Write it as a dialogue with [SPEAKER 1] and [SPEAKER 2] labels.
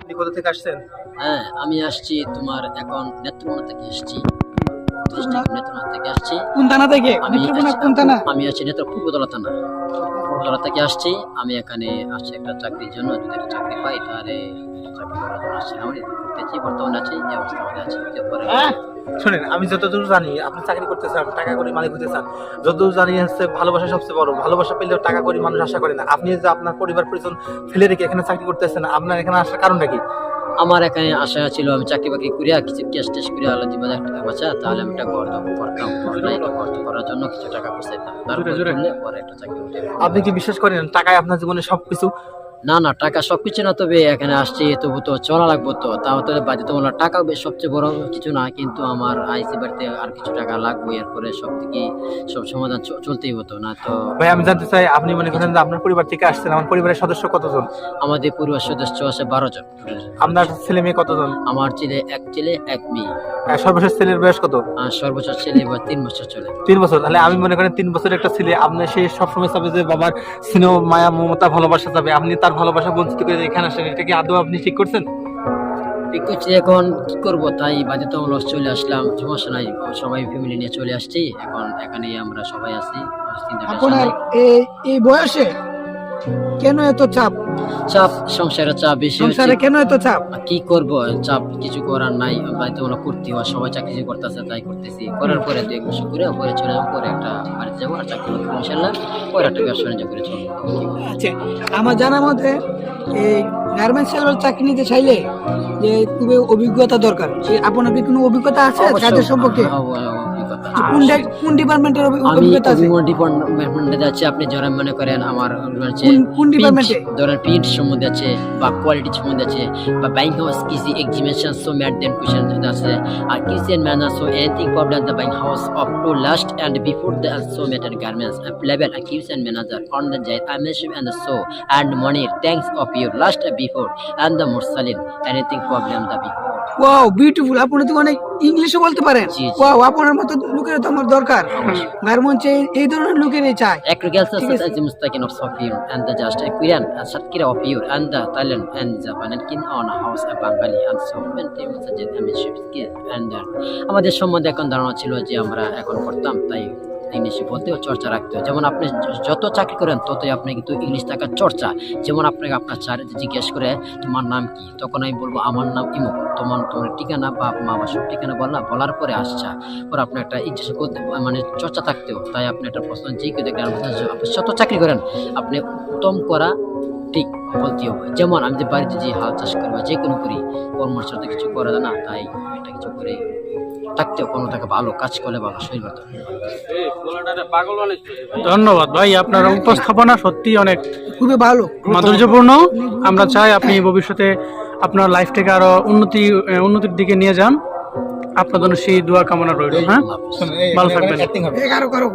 [SPEAKER 1] আপনি কোথা থেকে আসছেন?
[SPEAKER 2] হ্যাঁ, আমি আসছি তোমার এখন নেত্রকোনা থেকে আসছি। ডিস্ট্রিক্ট নেত্রকোনা থেকে আসছি।
[SPEAKER 3] কোন থানা থেকে?
[SPEAKER 2] আমি
[SPEAKER 3] নেত্রকোনা
[SPEAKER 2] আসছি-
[SPEAKER 3] কোন থানা?
[SPEAKER 2] আমি আছি পূর্বতলা থানা। পূর্বতলা থেকে আসছি। আমি এখানে আসছি একটা চাকরির জন্য। যদি একটা চাকরি পাই তাহলে চাকরি করার জন্য আসছি। আমি করতেছি, বর্তমানে আছি এই অবস্থার মধ্যে আছি। এরপরে
[SPEAKER 1] শোনেন, আমি যতদূর জানি আপনি চাকরি করতে চান, টাকা করে মালিক হতে চান। যতদূর জানি হচ্ছে ভালোবাসা সবচেয়ে বড়। ভালোবাসা পেলেও টাকা করে মানুষ আশা করে না। আপনি যে আপনার পরিবার পরিজন ফেলে রেখে এখানে চাকরি করতেছেন, আপনার এখানে আসার কারণটা কি?
[SPEAKER 2] আমার এখানে আশা ছিল আমি চাকরি বাকরি করিয়া কিছু ক্যাশ টেস করে আল্লাহ দিবা টাকা বাঁচা, তাহলে আমি একটা ঘর করতাম। ঘর করার জন্য কিছু টাকা পৌঁছাইতাম, তারপরে করলে পরে একটা চাকরি উঠে।
[SPEAKER 1] আপনি কি বিশ্বাস করেন টাকায় আপনার জীবনে সবকিছু?
[SPEAKER 2] না না, টাকা সবকিছু না, তবে এখানে আসছি তবু তো চলা লাগবো, তো তাও তো বাধ্যতামূলক। টাকা সবচেয়ে বড় কিছু না, কিন্তু আমার আইসি বাড়িতে আর কিছু টাকা লাগবে। এরপরে সব থেকে সব সমাধান চলতেই হতো না তো।
[SPEAKER 1] ভাই আমি জানতে চাই, আপনি মনে করেন যে আপনার পরিবার থেকে আসছেন, আমার পরিবারের সদস্য কতজন?
[SPEAKER 2] আমাদের পরিবার সদস্য আছে 12 জন।
[SPEAKER 1] আপনার ছেলে মেয়ে কতজন?
[SPEAKER 2] আমার এক ছেলে এক মেয়ে।
[SPEAKER 1] সর্বশেষ ছেলের বয়স কত?
[SPEAKER 2] আর সর্বোচ্চ ছেলে 3 বছর চলে।
[SPEAKER 1] 3 বছর। তাহলে আমি মনে করেন 3 বছরের একটা ছেলে, আপনি সে সবসময় চাবে যে বাবার স্নেহ মায়া মমতা ভালোবাসা যাবে, আপনি তার ভালোবাসা বঞ্চিত করে এখানে আসেন। এটা কি আদৌ আপনি ঠিক করছেন?
[SPEAKER 2] ঠিক করছি, এখন কি করবো তাই বাধ্যতামূলক চলে আসলাম। সমস্যা নাই, সবাই ফ্যামিলি নিয়ে চলে আসছি। এখন এখানেই আমরা সবাই আছি।
[SPEAKER 3] আপনার এই বয়সে কেন এত চাপ?
[SPEAKER 2] চাপ, সংসারের চাপ বেশি হচ্ছে।
[SPEAKER 3] সংসারে কেন এত চাপ?
[SPEAKER 2] কি করবো, চাপ কিছু করার নাই, বাধ্যতামূলক করতে হয়। সবাই চাকরি করতেছে তাই করতেছি। করার পরে 2 বছর করে পরে চলে যাবো, পরে একটা বাড়িতে যাবো আর চাকরি করবো ইনশাল্লাহ। পরে একটা ব্যবসা বাণিজ্য করে চলবো।
[SPEAKER 3] আচ্ছা, আমার জানা মতে এই গার্মেন্টস সেক্টরে চাকরি নিতে চাইলে যে খুবই অভিজ্ঞতা দরকার। আপনার কি কোনো অভিজ্ঞতা আছে কাজের সম্পর্কে? কোন ডিপার্টমেন্টের
[SPEAKER 2] আমি
[SPEAKER 3] অভিজ্ঞতা আছে?
[SPEAKER 2] ডিপার্টমেন্টে যাচ্ছি। আপনি যারা মনে করেন আমার
[SPEAKER 3] কোন ডিপার্টমেন্টে?
[SPEAKER 2] ধরেন প্রিন্ট সম্বন্ধে আছে বা কোয়ালিটি সম্বন্ধে আছে বা বাইং হাউস কিসি exhibition so mat then cushion আছে আর kitchen manner so anything problem the buying house of to last and before the so matted garments level a kitchen manager on the jet I mentioned and so and money thanks of your last before and the mursalin anything problem the before.
[SPEAKER 3] Wow, beautiful. আপনি তো অনেক ইংলিশও বলতে পারেন।
[SPEAKER 2] জি, জি।
[SPEAKER 3] Wow, আপনার মতো লোকের তো আমার দরকার। গার্মেন্টসে এই ধরনের লোকেরই চাই।
[SPEAKER 2] Agriculture such as the mustakin of Sofir and the just Equirian and Satkira of Pure and the Thailand and Japan and Kin on a house of Bengali and so many such as Amiship skill and আমাদের সম্বন্ধে এখন ধারণা ছিল যে আমরা এখন করতাম, তাই ইংলিশে বলতেও চর্চা রাখতে হয়। যেমন আপনি যত চাকরি করেন ততই আপনি কিন্তু ইংলিশ থাকার চর্চা। যেমন আপনাকে আপনার চারিতে জিজ্ঞেস করে তোমার নাম কি, তখন আমি বলবো আমার নাম ইমুক। তোমার ঠিকানা বা মা বাবার ঠিকানা বলার পরে আসছা পরে আপনার একটা ইংলিশ করতে মানে চর্চা থাকতেও। তাই আপনি একটা প্রশ্ন যে কেউ দেখলেন আপনি যত চাকরি করেন আপনি উত্তম করা ঠিক বলতেও হয়। যেমন আমি যে বাড়িতে যে হাল চাষ করি বা যে কোনো করি কর্মর সাথে কিছু করা যায় না, তাই এটা কিছু করে থাকতেও কোনো টাকা ভালো কাজ করলে ভালো শরীর ভালো।
[SPEAKER 4] ধন্যবাদ ভাই, আপনার উপস্থাপনা সত্যি অনেক
[SPEAKER 3] খুবই ভালো।
[SPEAKER 4] মাধুর্যপূর্ণ। আমরা চাই আপনি ভবিষ্যতে আপনার লাইফটাকে আরো উন্নতির দিকে নিয়ে যান। আপনার জন্য সেই দোয়া কামনা রইল। হ্যাঁ, ভালো থাকবেন।
[SPEAKER 3] কারো